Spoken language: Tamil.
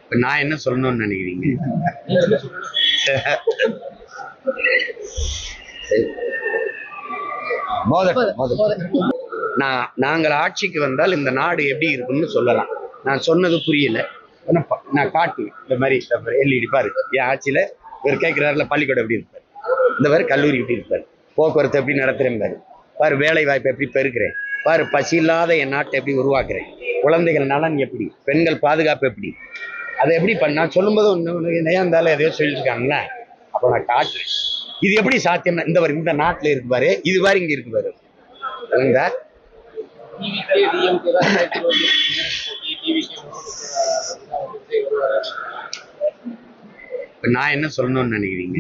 இப்ப நான் என்ன சொல்லணும்னு நினைக்கிறீங்க? நாங்கள் ஆட்சிக்கு வந்தால் இந்த நாடு எப்படி இருக்குன்னு சொல்லலாம். நான் சொன்னது புரியல, நான் காட்டுவேன். இந்த மாதிரி எல்இடி பாரு, என் ஆட்சியில இவர் கேட்கிறாருல பள்ளிக்கூடம் எப்படி இருப்பாரு, இந்த மாதிரி கல்லூரி எப்படி இருப்பாரு, போக்குவரத்து எப்படி நடத்துறேன் பாரு, பாரு வேலை வாய்ப்பை எப்படி பெருக்கிறேன் பாரு, பசி இல்லாத என் நாட்டை எப்படி உருவாக்குறேன், குழந்தைகள் நலன் எப்படி, பெண்கள் பாதுகாப்பு எப்படி, அதை எப்படி பண்ணா சொல்லும்போது ஒன்று இருந்தாலும் எதையோ சொல்லிட்டு இருக்காங்களே, அப்போ நான் காட்டுறேன் இது எப்படி சாத்தியம். இந்த நாட்டில் இருக்கு பாரு, இது மாதிரி இங்க இருக்கு பாரு. நான் என்ன சொல்லணும்னு நினைக்கிறீங்க?